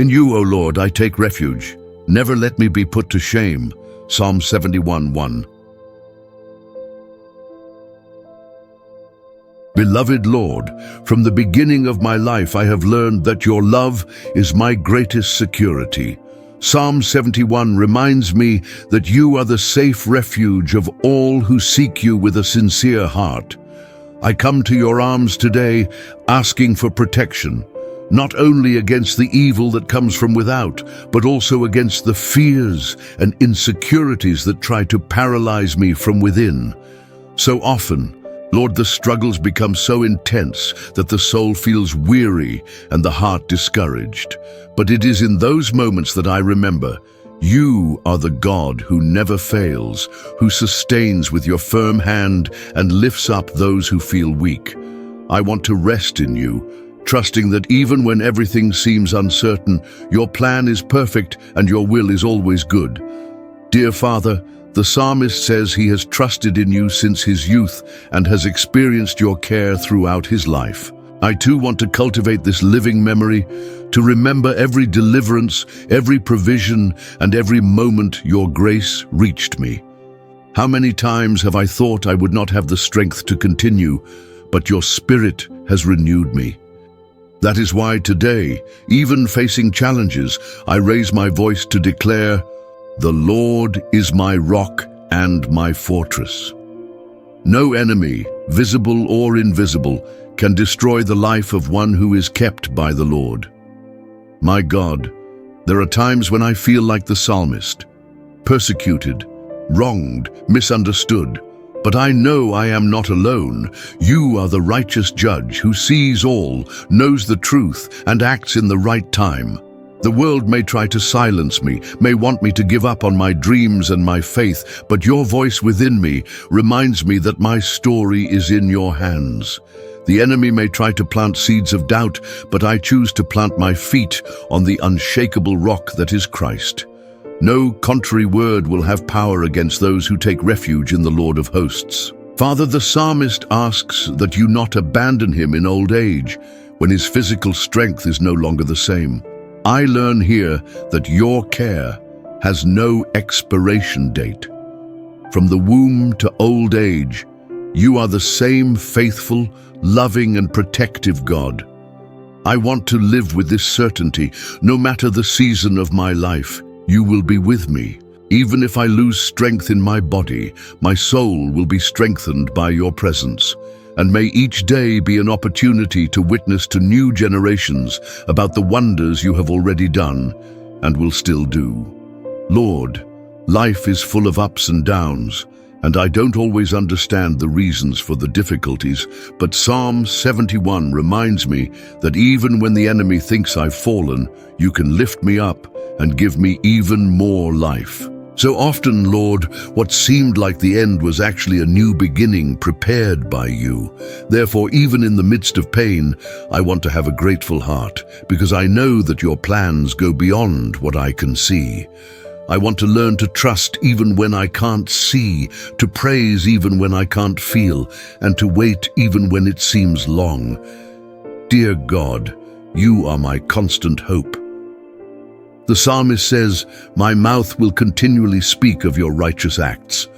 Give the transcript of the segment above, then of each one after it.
In you, O Lord, I take refuge. Never let me be put to shame. Psalm 71:1. Beloved Lord, from the beginning of my life I have learned that your love is my greatest security. Psalm 71 reminds me that you are the safe refuge of all who seek you with a sincere heart. I come to your arms today asking for protection, not only against the evil that comes from without, but also against the fears and insecurities that try to paralyze me from within. So often, Lord, the struggles become so intense that the soul feels weary and the heart discouraged. But it is in those moments that I remember, you are the God who never fails, who sustains with your firm hand and lifts up those who feel weak. I want to rest in you, trusting that even when everything seems uncertain, your plan is perfect and your will is always good. Dear Father, the psalmist says he has trusted in you since his youth and has experienced your care throughout his life. I too want to cultivate this living memory, to remember every deliverance, every provision, and every moment your grace reached me. How many times have I thought I would not have the strength to continue, but your Spirit has renewed me. That is why today, even facing challenges, I raise my voice to declare, "The Lord is my rock and my fortress." No enemy, visible or invisible, can destroy the life of one who is kept by the Lord. My God, there are times when I feel like the psalmist, persecuted, wronged, misunderstood. But I know I am not alone. You are the righteous judge who sees all, knows the truth, and acts in the right time. The world may try to silence me, may want me to give up on my dreams and my faith, but your voice within me reminds me that my story is in your hands. The enemy may try to plant seeds of doubt, but I choose to plant my feet on the unshakable rock that is Christ. No contrary word will have power against those who take refuge in the Lord of hosts. Father, the psalmist asks that you not abandon him in old age, when his physical strength is no longer the same. I learn here that your care has no expiration date. From the womb to old age, you are the same faithful, loving, and protective God. I want to live with this certainty, no matter the season of my life. You will be with me. Even if I lose strength in my body, my soul will be strengthened by your presence. And may each day be an opportunity to witness to new generations about the wonders you have already done and will still do. Lord, life is full of ups and downs, and I don't always understand the reasons for the difficulties, but Psalm 71 reminds me that even when the enemy thinks I've fallen, you can lift me up and give me even more life. So often, Lord, what seemed like the end was actually a new beginning prepared by you. Therefore, even in the midst of pain, I want to have a grateful heart, because I know that your plans go beyond what I can see. I want to learn to trust even when I can't see, to praise even when I can't feel, and to wait even when it seems long. Dear God, you are my constant hope. The psalmist says, "My mouth will continually speak of your righteous acts."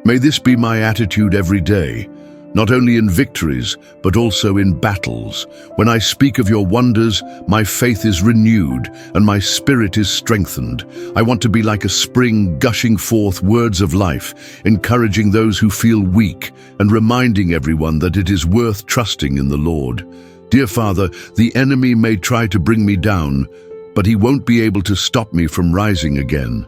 May this be my attitude every day, not only in victories, but also in battles. When I speak of your wonders, my faith is renewed and my spirit is strengthened. I want to be like a spring gushing forth words of life, encouraging those who feel weak and reminding everyone that it is worth trusting in the Lord. Dear Father, the enemy may try to bring me down, but he won't be able to stop me from rising again.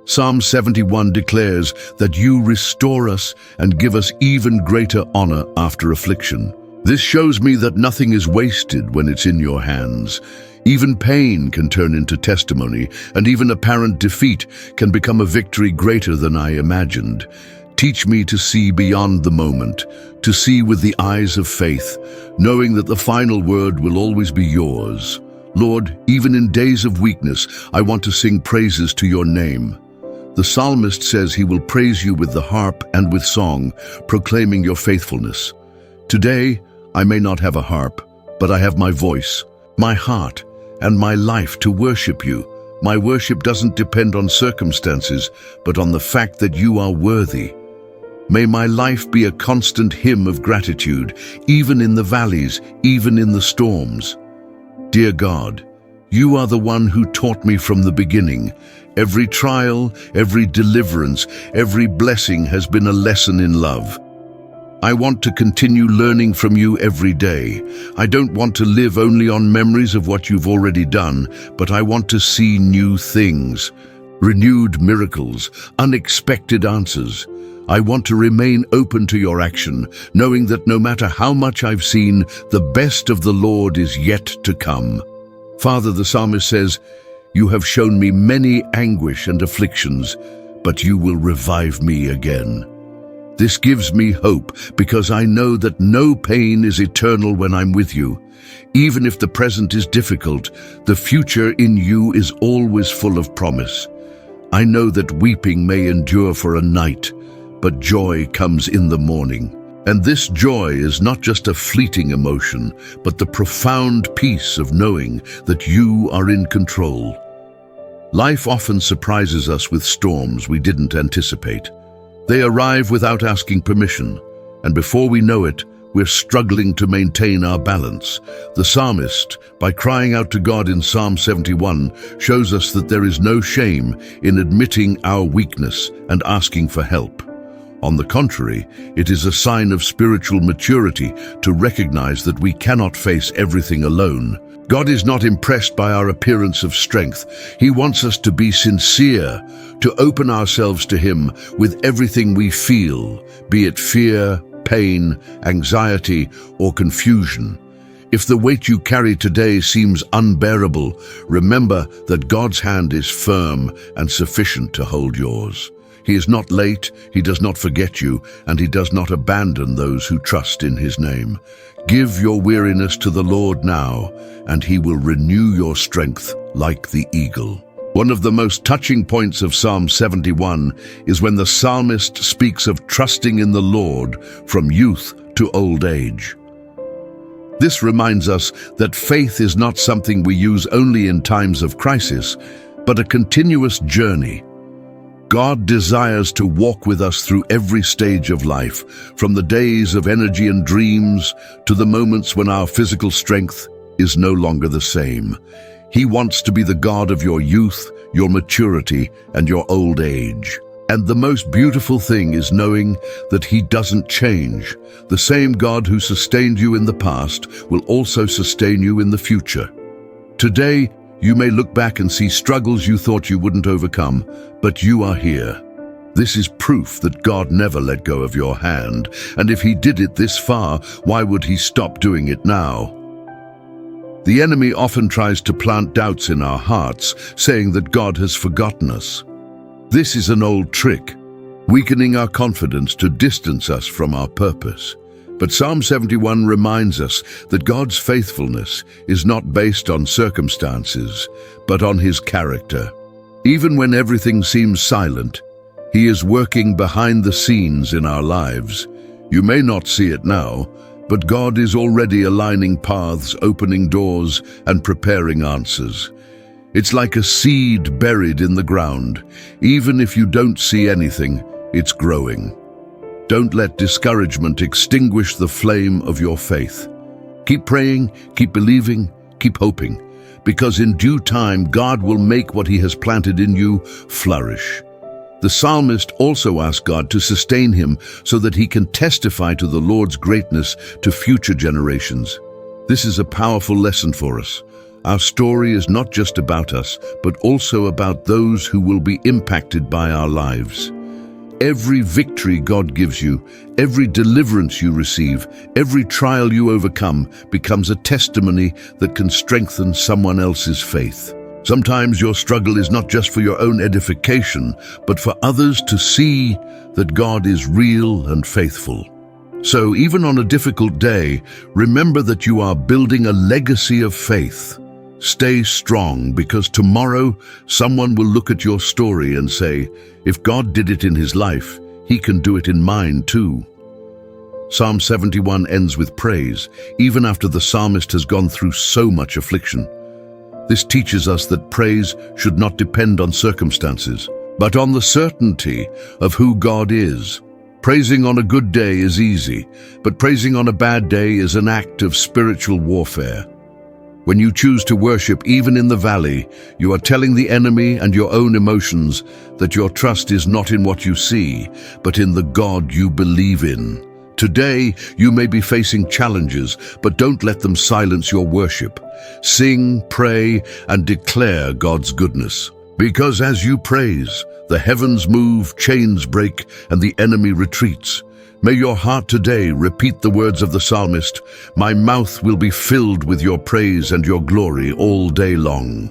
Psalm 71 declares that you restore us and give us even greater honor after affliction. This shows me that nothing is wasted when it's in your hands. Even pain can turn into testimony, and even apparent defeat can become a victory greater than I imagined. Teach me to see beyond the moment, to see with the eyes of faith, knowing that the final word will always be yours. Lord, even in days of weakness, I want to sing praises to your name. The psalmist says he will praise you with the harp and with song, proclaiming your faithfulness. Today, I may not have a harp, but I have my voice, my heart, and my life to worship you. My worship doesn't depend on circumstances, but on the fact that you are worthy. May my life be a constant hymn of gratitude, even in the valleys, even in the storms. Dear God, you are the one who taught me from the beginning. Every trial, every deliverance, every blessing has been a lesson in love. I want to continue learning from you every day. I don't want to live only on memories of what you've already done, but I want to see new things, renewed miracles, unexpected answers. I want to remain open to your action, knowing that no matter how much I've seen, the best of the Lord is yet to come. Father, the psalmist says, "You have shown me many anguish and afflictions, but you will revive me again." This gives me hope because I know that no pain is eternal when I'm with you. Even if the present is difficult, the future in you is always full of promise. I know that weeping may endure for a night, but joy comes in the morning. And this joy is not just a fleeting emotion, but the profound peace of knowing that you are in control. Life often surprises us with storms we didn't anticipate. They arrive without asking permission, and before we know it, we're struggling to maintain our balance. The psalmist, by crying out to God in Psalm 71, shows us that there is no shame in admitting our weakness and asking for help. On the contrary, it is a sign of spiritual maturity to recognize that we cannot face everything alone. God is not impressed by our appearance of strength. He wants us to be sincere, to open ourselves to Him with everything we feel, be it fear, pain, anxiety, or confusion. If the weight you carry today seems unbearable, remember that God's hand is firm and sufficient to hold yours. He is not late, He does not forget you, and He does not abandon those who trust in His name. Give your weariness to the Lord now, and He will renew your strength like the eagle. One of the most touching points of Psalm 71 is when the psalmist speaks of trusting in the Lord from youth to old age. This reminds us that faith is not something we use only in times of crisis, but a continuous journey. God desires to walk with us through every stage of life, from the days of energy and dreams to the moments when our physical strength is no longer the same. He wants to be the God of your youth, your maturity, and your old age. And the most beautiful thing is knowing that He doesn't change. The same God who sustained you in the past will also sustain you in the future. Today, you may look back and see struggles you thought you wouldn't overcome, but you are here. This is proof that God never let go of your hand, and if He did it this far, why would He stop doing it now? The enemy often tries to plant doubts in our hearts, saying that God has forgotten us. This is an old trick, weakening our confidence to distance us from our purpose. But Psalm 71 reminds us that God's faithfulness is not based on circumstances, but on His character. Even when everything seems silent, He is working behind the scenes in our lives. You may not see it now, but God is already aligning paths, opening doors, and preparing answers. It's like a seed buried in the ground. Even if you don't see anything, it's growing. Don't let discouragement extinguish the flame of your faith. Keep praying, keep believing, keep hoping, because in due time God will make what He has planted in you flourish. The psalmist also asked God to sustain him so that he can testify to the Lord's greatness to future generations. This is a powerful lesson for us. Our story is not just about us, but also about those who will be impacted by our lives. Every victory God gives you, every deliverance you receive, every trial you overcome becomes a testimony that can strengthen someone else's faith. Sometimes your struggle is not just for your own edification, but for others to see that God is real and faithful. So even on a difficult day, remember that you are building a legacy of faith. Stay strong, because tomorrow someone will look at your story and say, if God did it in his life, He can do it in mine too. Psalm 71 ends with praise, even after the psalmist has gone through so much affliction. This teaches us that praise should not depend on circumstances, but on the certainty of who God is. Praising on a good day is easy, but praising on a bad day is an act of spiritual warfare. When you choose to worship even in the valley, you are telling the enemy and your own emotions that your trust is not in what you see, but in the God you believe in. Today, you may be facing challenges, but don't let them silence your worship. Sing, pray, and declare God's goodness. Because as you praise, the heavens move, chains break, and the enemy retreats. May your heart today repeat the words of the psalmist, "My mouth will be filled with your praise and your glory all day long."